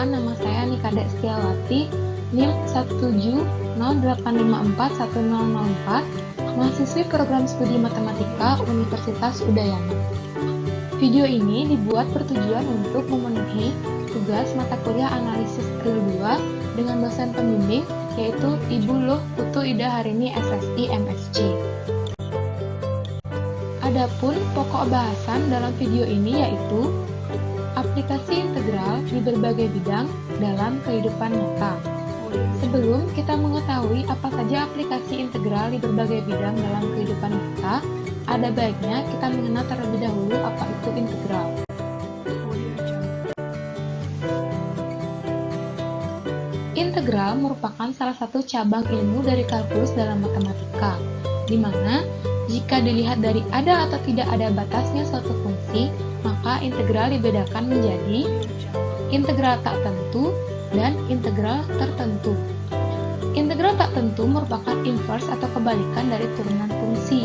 Perkenalkan, nama saya Nikade Setiawati, NIM 17085541004, mahasiswi program studi matematika Universitas Udayana. Video ini dibuat bertujuan untuk memenuhi tugas mata kuliah analisis Prio 2 dengan dosen pembimbing, yaitu Ibu Luh Putu Ida Harini SSI MSc. Adapun pokok bahasan dalam video ini yaitu aplikasi integral di berbagai bidang dalam kehidupan nyata. Sebelum kita mengetahui apa saja aplikasi integral di berbagai bidang dalam kehidupan nyata, ada baiknya kita mengenal terlebih dahulu apa itu integral. Integral merupakan salah satu cabang ilmu dari kalkulus dalam matematika, di mana jika dilihat dari ada atau tidak ada batasnya suatu fungsi, maka integral dibedakan menjadi integral tak tentu dan integral tertentu. Integral tak tentu merupakan inverse atau kebalikan dari turunan fungsi,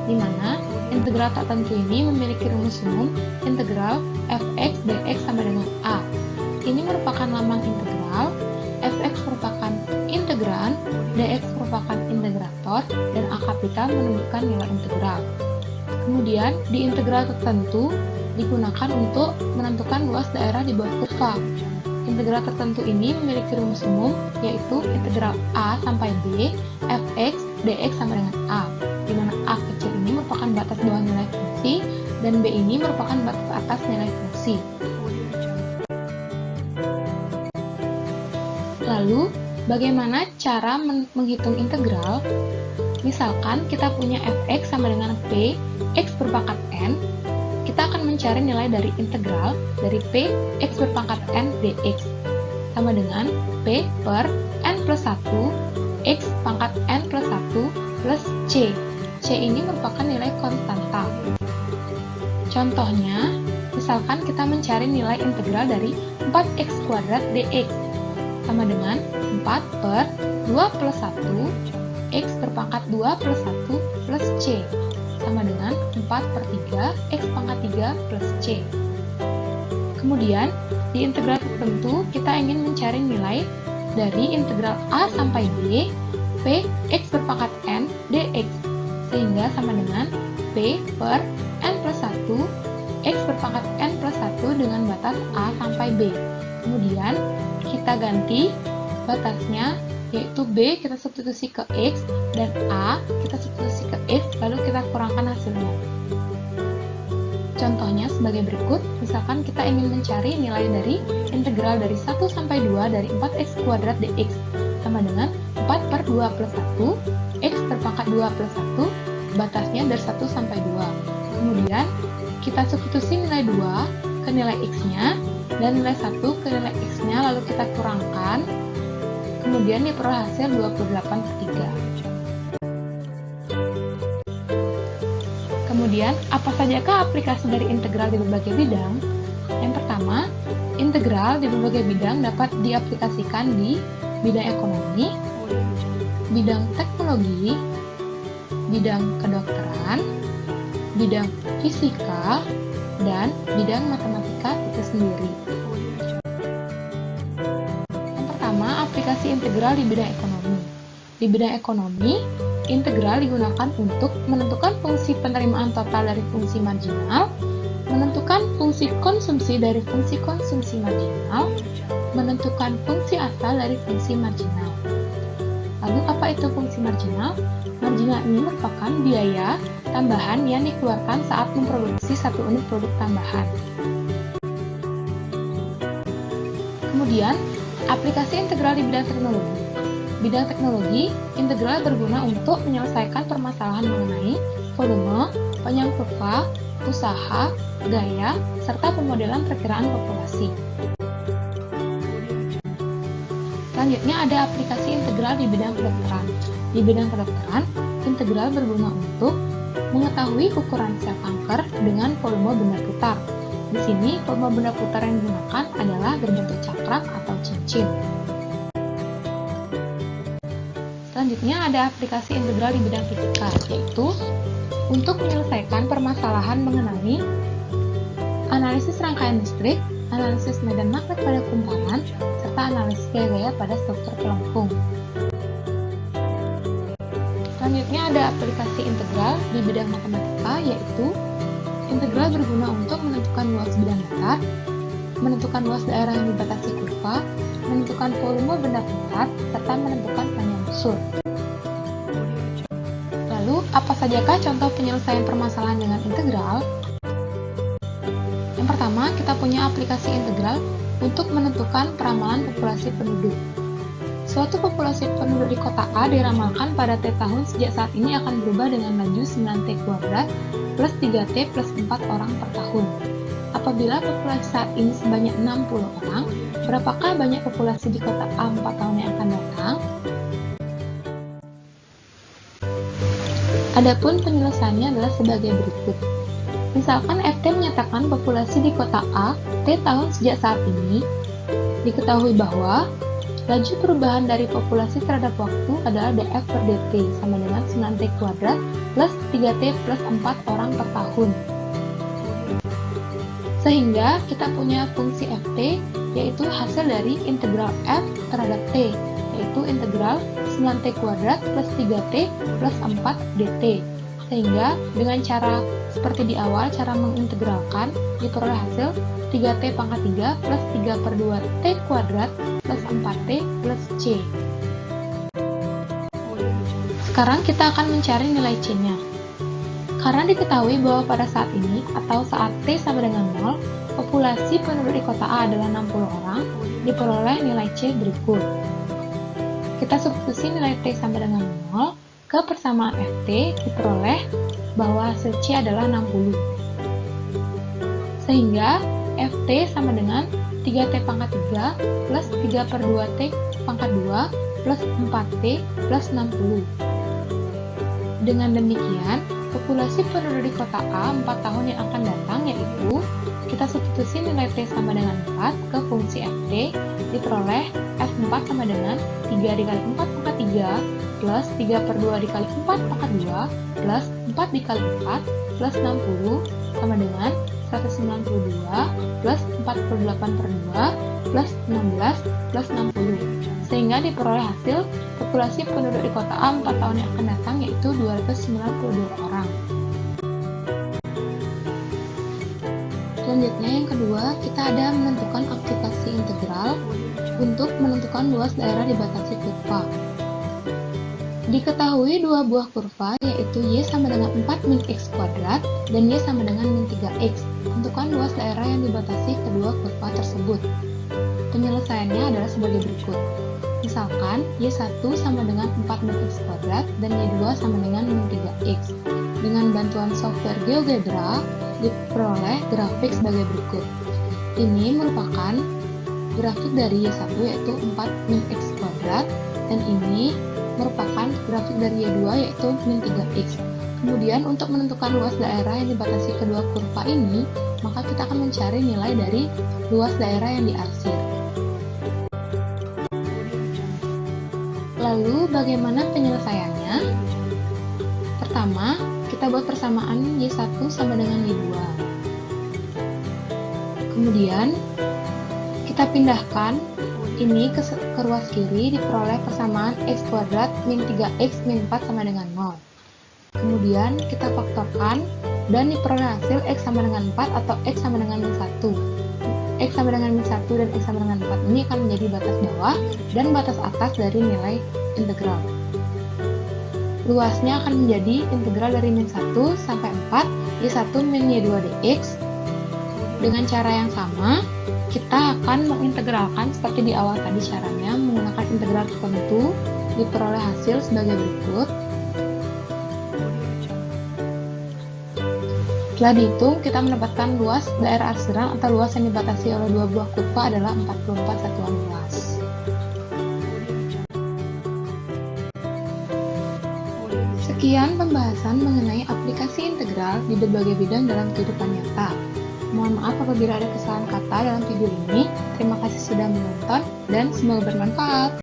di mana integral tak tentu ini memiliki rumus umum integral fx dx sama dengan a. Ini merupakan lambang integral, fx merupakan integran, dx merupakan integrator, dan a kapital menunjukkan nilai integral. Kemudian, di integral tertentu digunakan untuk menentukan luas daerah di bawah kurva. Integral tertentu ini memiliki rumus umum, yaitu integral a sampai b, fx dx sama dengan a, di mana a kecil ini merupakan batas bawah nilai fungsi, dan b ini merupakan batas atas nilai fungsi. Lalu, bagaimana cara menghitung integral? Misalkan kita punya fx sama dengan p, x berpangkat n, kita akan mencari nilai dari integral dari p x berpangkat n dx sama dengan p per n plus 1 x pangkat n plus 1 plus c. C ini merupakan nilai konstanta. Contohnya, misalkan kita mencari nilai integral dari 4x kuadrat dx sama dengan 4 per 2 plus 1 x berpangkat 2 plus 1 plus c sama dengan 4 per 3 x pangkat 3 plus c. Kemudian, di integral tertentu kita ingin mencari nilai dari integral a sampai b p x berpangkat n dx, sehingga sama dengan p per n plus 1 x berpangkat n plus 1 dengan batas a sampai b. Kemudian, kita ganti batasnya, yaitu b kita substitusi ke x dan a kita substitusi ke x, lalu kita kurangkan hasilnya. Contohnya sebagai berikut, misalkan kita ingin mencari nilai dari integral dari 1 sampai 2 dari 4x kuadrat dx sama dengan 4 per 2 plus 1 x berpangkat 2 plus 1, batasnya dari 1 sampai 2. Kemudian, kita substitusi nilai 2 ke nilai x-nya dan nilai 1 ke nilai x-nya, lalu kita kurangkan. Kemudian diperoleh hasil 28/3. Kemudian, apa sajakah aplikasi dari integral di berbagai bidang? Yang pertama, integral di berbagai bidang dapat diaplikasikan di bidang ekonomi, bidang teknologi, bidang kedokteran, bidang fisika, dan bidang matematika itu sendiri. Aplikasi integral di bidang ekonomi. Di bidang ekonomi, integral digunakan untuk menentukan fungsi penerimaan total dari fungsi marginal, menentukan fungsi konsumsi dari fungsi konsumsi marginal, menentukan fungsi asal dari fungsi marginal. Lalu apa itu fungsi marginal? Marginal ini merupakan biaya tambahan yang dikeluarkan saat memproduksi satu unit produk tambahan. Kemudian, aplikasi integral di bidang teknologi. Bidang teknologi, integral berguna untuk menyelesaikan permasalahan mengenai volume, panjang kurva, usaha, gaya, serta pemodelan perkiraan populasi. Selanjutnya ada aplikasi integral di bidang kedokteran. Di bidang kedokteran, integral berguna untuk mengetahui ukuran sel kanker dengan volume benda putar. Di sini, volume benda putar yang digunakan adalah berbentuk cakram atau cincin. Selanjutnya ada aplikasi integral di bidang fisika, yaitu untuk menyelesaikan permasalahan mengenai analisis rangkaian listrik, analisis medan magnet pada kumparan, serta analisis gaya-gaya pada struktur pelengkung. Selanjutnya ada aplikasi integral di bidang matematika, yaitu integral berguna untuk menentukan luas bidang datar, menentukan luas daerah yang dibatasi kurva, menentukan volume benda putar, serta menentukan panjang busur. Lalu, apa sajakah contoh penyelesaian permasalahan dengan integral? Yang pertama, kita punya aplikasi integral untuk menentukan peramalan populasi penduduk. Suatu populasi penduduk di kota A diramalkan pada T tahun sejak saat ini akan berubah dengan laju 9T kuadrat plus 3T plus 4 orang per tahun. Apabila populasi saat ini sebanyak 60 orang, berapakah banyak populasi di kota A 4 tahun yang akan datang? Adapun penyelesaiannya adalah sebagai berikut. Misalkan FT menyatakan populasi di kota A T tahun sejak saat ini, diketahui bahwa laju perubahan dari populasi terhadap waktu adalah df per dt sama dengan 9t kuadrat plus 3t plus 4 orang per tahun. Sehingga kita punya fungsi ft, yaitu hasil dari integral f terhadap t, yaitu integral 9t kuadrat plus 3t plus 4 dt. Sehingga dengan cara seperti di awal, cara mengintegralkan, diperoleh hasil 3t pangkat 3 plus 3 per 2t kuadrat plus 4t plus c. Sekarang kita akan mencari nilai c-nya. Karena diketahui bahwa pada saat ini, atau saat t sama dengan 0, populasi penduduk di kota A adalah 60 orang, diperoleh nilai c berikut. Kita substitusi nilai t sama dengan 0 ke persamaan ft, diperoleh bahwa hasil c adalah 60. Sehingga ft sama dengan 3t pangkat 3 plus 3 per 2t pangkat 2 plus 4t plus 60. Dengan demikian, populasi penduduk di kota A 4 tahun yang akan datang yaitu, kita substitusi nilai t sama dengan 4 ke fungsi ft, diperoleh f4 sama dengan 3 dikali 4 pangkat 3 plus 3 per 2 dikali 4 pangkat 2 plus 4 dikali 4 plus 60 sama dengan 192 plus 4 per 8 per 2 plus 16 plus 60. Sehingga diperoleh hasil populasi penduduk di kota A 4 tahun yang akan datang yaitu 292 orang. Selanjutnya yang kedua, kita ada menentukan aplikasi integral untuk menentukan luas daerah dibatasi kurva. Diketahui dua buah kurva yaitu y sama dengan 4 min x kuadrat dan y sama dengan min 3x. Tentukan luas daerah yang dibatasi kedua kurva tersebut. Penyelesaiannya adalah sebagai berikut. Misalkan y1 sama dengan 4 min x kuadrat dan y2 sama dengan min 3x. Dengan bantuan software GeoGebra, diperoleh grafik sebagai berikut. Ini merupakan grafik dari y1 yaitu 4 min x kuadrat dan ini merupakan grafik dari Y2 yaitu min 3x. Kemudian untuk menentukan luas daerah yang dibatasi kedua kurva ini, maka kita akan mencari nilai dari luas daerah yang diarsir. Lalu bagaimana penyelesaiannya? Pertama, kita buat persamaan Y1 sama dengan Y2. Kemudian kita pindahkan ini ke ruas kiri, diperoleh persamaan x kuadrat min 3x min 4 sama dengan 0. Kemudian kita faktorkan dan diperoleh hasil x sama dengan 4 atau x sama dengan min 1. X sama dengan min 1 dan x sama dengan 4 ini akan menjadi batas bawah dan batas atas dari nilai integral. Luasnya akan menjadi integral dari min 1 sampai 4 y1 min y2 dx. Dengan cara yang sama, kita akan mengintegralkan seperti di awal tadi caranya, menggunakan integral tertentu, diperoleh hasil sebagai berikut. Setelah dihitung, kita mendapatkan luas daerah arsiran atau luas yang dibatasi oleh dua buah kurva adalah 44 satuan luas. Sekian pembahasan mengenai aplikasi integral di berbagai bidang dalam kehidupan nyata. Mohon maaf apabila ada kesalahan kata dalam video ini. Terima kasih sudah menonton dan semoga bermanfaat.